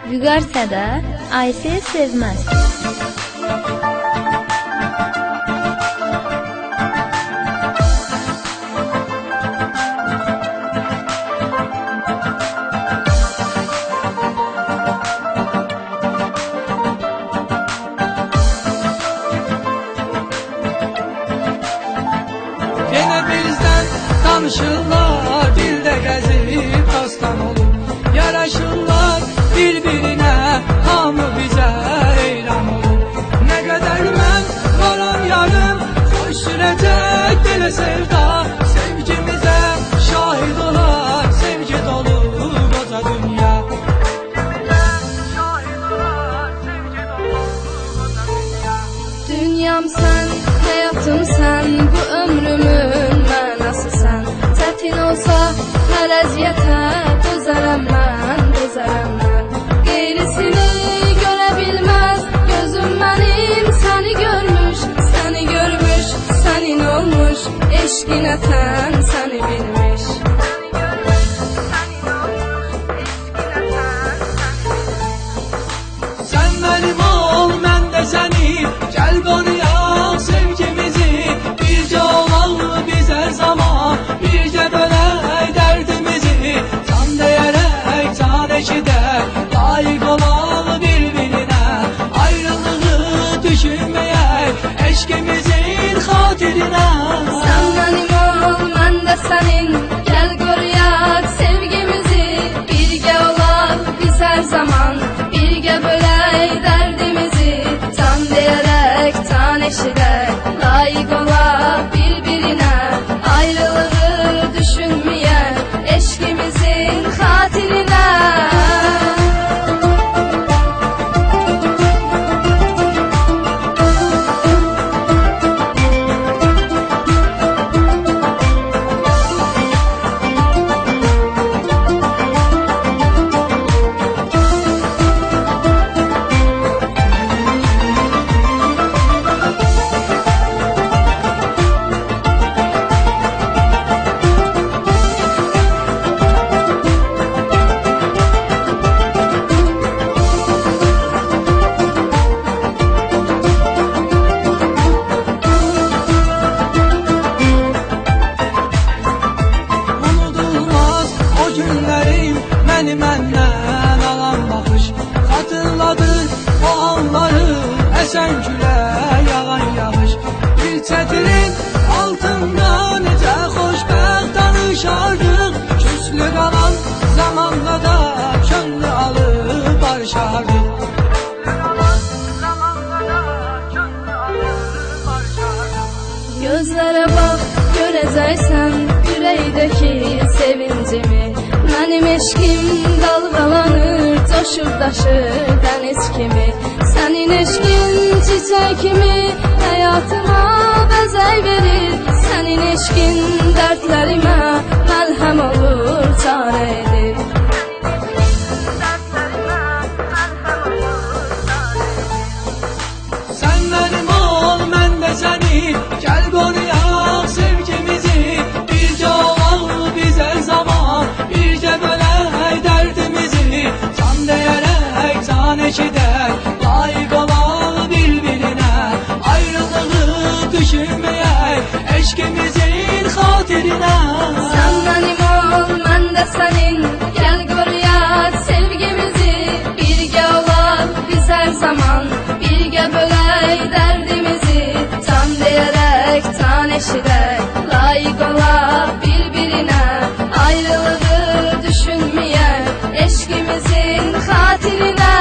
Vüqar Sədər, Aysel Sevməz. Yine bizden danışırlar, dilde gezip dastan olur. Yaraşırlar birbirine, hamı bize eyran olur. Ne kadar ben varan yarım, hoş sürecek dile sevda. Sevgimize şahit olan, sevgi dolu koca dünya. Dünyam sen, hayatım sen, bu ömrümün mənası sen. Çətin olsa hər əziyyətə dözərəm mən, dözərəm mən. Qeyrisini görə bilməz gözüm mənim, səni görmüş, sənin olmuş. Eşqin ətən səni bilmiş. Sen benim ol, ben de senin. Gel koruyak sevgimizi. Birce olalım biz her zaman. Birce bölek derdimizi. Can diyerek can eşide, layık olalım birbirine. Ayrılığı düşünmeyek eşkimizin hatirine. Sen benim ol, mən də sənin. Gəl qoruyaq sevgimizi. Birgə olaq biz hər zaman. Birgə bölək dərdimizi. Can deyərək can eşidək, layık olaq bir-birinə. Ayrılığı düşünməyək eşqimizin xatirinə. Unudulmaz o günlerim, beni məndən alan bakış. Hatırladır o anları, esen güle yağan yağış. Bir çetirin altında necə xoşbəxt danışardıq. Küslü qalan zamanla da könlü alıp barışardıq. Gözlərə bax, görəcəksən ürəkdəki sevincimi. Mənim eşqim dalğalanır, coşur daşır dəniz kimi. Sənin eşqin çiçək kimi həyatıma bəzək verir. Sənin eşqin dərdlərimə məlhəm olur, çarə edir. Sen benim ol, ben de senin. Gel koruyak sevgimizi. Birce olalım biz her zaman. Birce bölek derdimizi. Can diyerek can eşidek, layık olalım birbirine. Ayrılığı düşünmeyek eşkimizin hatirine. Sen benim ol, mən də sənin. Gəl qoruyaq sevgimizi. Birgə olaq biz hər zaman. Birgə bölək dərdimizi. Can deyərək can eşidək, layık olaq bir-birinə. Ayrılığı düşünməyək eşqimizin xatirinə.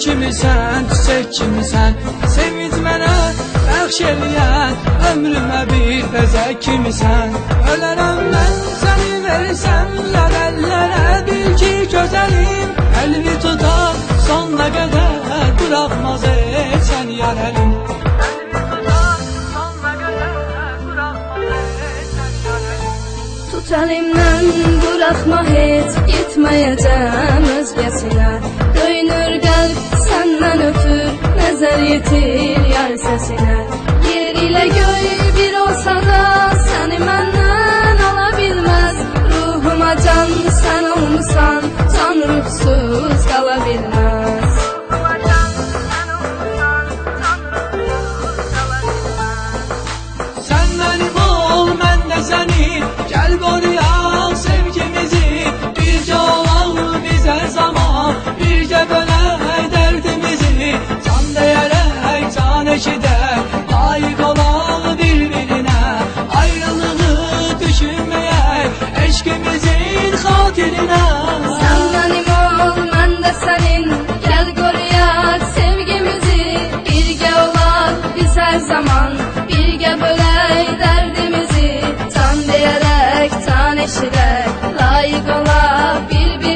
kimisən, çiçək kimisən, sevinç mənə bəxş eləyən, ömrümə bir bəzək kimisən. Ölərəm mən səni versəm əllərə, bil ki gözəlim, əlini tutar sonuna qədər, bırakmaz heç sən yar əlim. Tut əlimdən, bırakma heç, gitməyəcəm özgəsinə. Döyünür qəlb səndən ötür, nəzər yetir yar səsinə. Yer ilə göy bir olsa da, səni məndən ala bilməz. Ruhuma can sən olmusan, can ruhsuz qala bilməz. Sən mənim ol, mən də sənin, gəl qoruyaq sevgimizi. Bircə olaq biz hər zaman, bircə bölək dərdimizi. Can deyərək can eşidək, layiq olaq bir-birinə. Ayrılığı düşünməyək, eşqimizin xatirinə. Sən mənim ol, mən də sənin, gəl qoruyaq sevgimizi. Birgə olaq biz hər zaman, birgə bölək dərdimizi. Can deyərək can eşidək, layiq olaq bir-birinə.